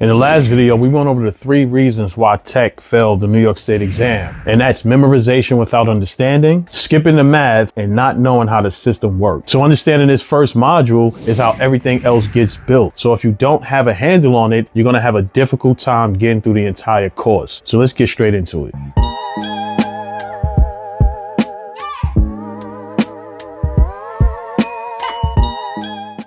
In the last video, we went over the 3 reasons why tech failed the New York State exam. And that's memorization without understanding, skipping the math, and not knowing how the system works. So understanding this first module is how everything else gets built. So if you don't have a handle on it, you're going to have a difficult time getting through the entire course. So let's get straight into it.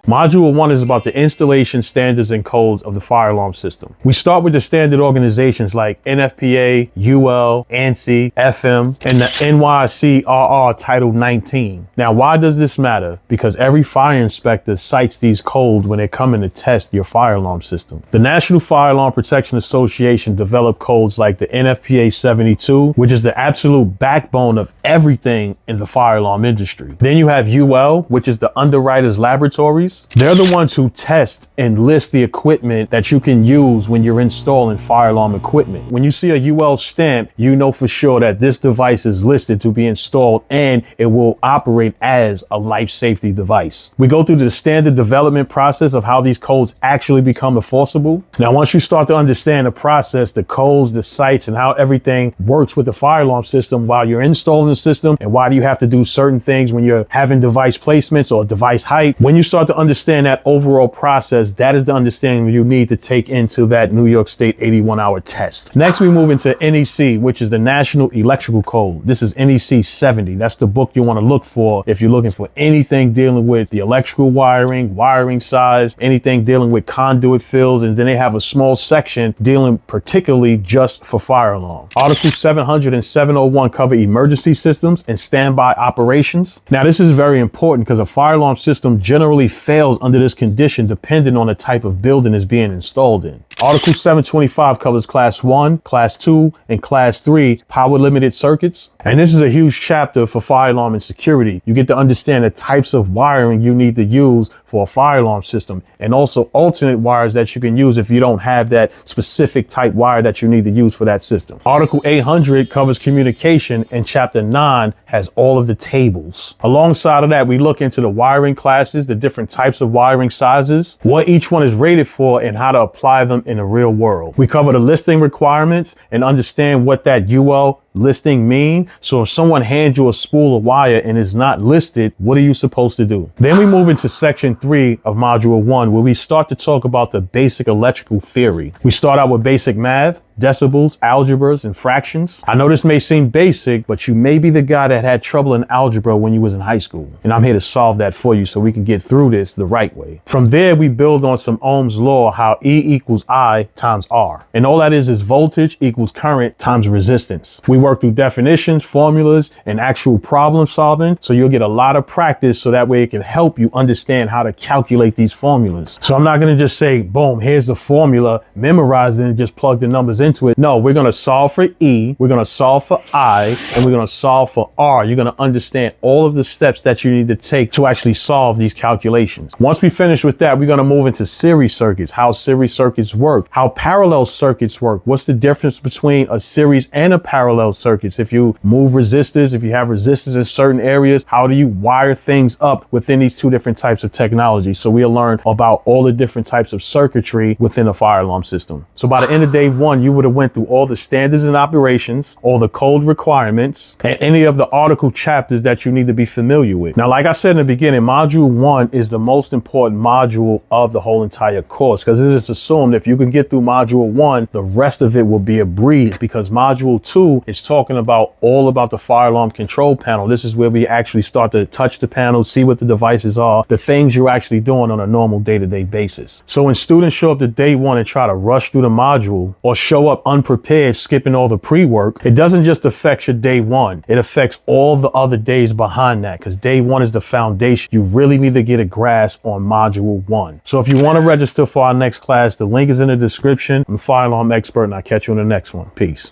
Module 1 is about the installation standards and codes of the fire alarm system. We start with the standard organizations like NFPA, UL, ANSI, FM, and the NYCRR Title 19. Now, why does this matter? Because every fire inspector cites these codes when they're coming to test your fire alarm system. The National Fire Alarm Protection Association developed codes like the NFPA 72, which is the absolute backbone of everything in the fire alarm industry. Then you have UL, which is the underwriters laboratories. They're the ones who test and list the equipment that you can use when you're installing fire alarm equipment. When you see a UL stamp, you know for sure that this device is listed to be installed and it will operate as a life safety device. We go through the standard development process of how these codes actually become enforceable. Now, once you start to understand the process, the codes, the sites, and how everything works with the fire alarm system while you're installing the system, and why do you have to do certain things when you're having device placements or device height, when you start to understand that overall process, that is the understanding you need to take into that New York State 81-hour test. Next, we move into NEC, which is the National Electrical Code. This is NEC 70. That's the book you want to look for if you're looking for anything dealing with the electrical wiring size, anything dealing with conduit fills, and then they have a small section dealing particularly just for fire alarm. Article 700 and 701 cover emergency systems and standby operations. Now, this is very important because a fire alarm system generally fails under this condition depending on the type of building it's being installed in. Article 725 covers Class 1, Class 2, and Class 3 power limited circuits. And this is a huge chapter for fire alarm and security. You get to understand the types of wiring you need to use for a fire alarm system, and also alternate wires that you can use if you don't have that specific type wire that you need to use for that system. Article 800 covers communication, and Chapter 9 has all of the tables. Alongside of that, we look into the wiring classes, the different types of wiring sizes, what each one is rated for, and how to apply them in the real world. We cover the listing requirements and understand what that UL listing mean. So if someone hands you a spool of wire and is not listed, what are you supposed to do? Then we move into section 3 of module 1, where we start to talk about the basic electrical theory. We start out with basic math, decibels, algebras, and fractions. I know this may seem basic, but you may be the guy that had trouble in algebra when you was in high school. And I'm here to solve that for you so we can get through this the right way. From there, we build on some Ohm's law, how E equals I times R. And all that is voltage equals current times resistance. We work through definitions, formulas, and actual problem solving. So you'll get a lot of practice so that way it can help you understand how to calculate these formulas. So I'm not going to just say, boom, here's the formula, memorize it and just plug the numbers into it. No, we're going to solve for E, we're going to solve for I, and we're going to solve for R. You're going to understand all of the steps that you need to take to actually solve these calculations. Once we finish with that, we're going to move into series circuits, how series circuits work, how parallel circuits work. What's the difference between a series and a parallel circuits? If you move resistors, if you have resistors in certain areas, how do you wire things up within these 2 different types of technology? So we'll learn about all the different types of circuitry within a fire alarm system. So by the end of day 1, you would have went through all the standards and operations, all the code requirements, and any of the article chapters that you need to be familiar with. Now, like I said in the beginning, module 1 is the most important module of the whole entire course, because it is assumed if you can get through module 1, the rest of it will be a breeze, because module 2 is talking about all about the fire alarm control panel. This is where we actually start to touch the panel, see what the devices are, the things you're actually doing on a normal day-to-day basis. So when students show up to day 1 and try to rush through the module or show up unprepared, skipping all the pre-work, it doesn't just affect your day 1. It affects all the other days behind that, because day 1 is the foundation. You really need to get a grasp on module 1. So if you want to register for our next class, the link is in the description. I'm a fire alarm expert, and I'll catch you in the next one. Peace.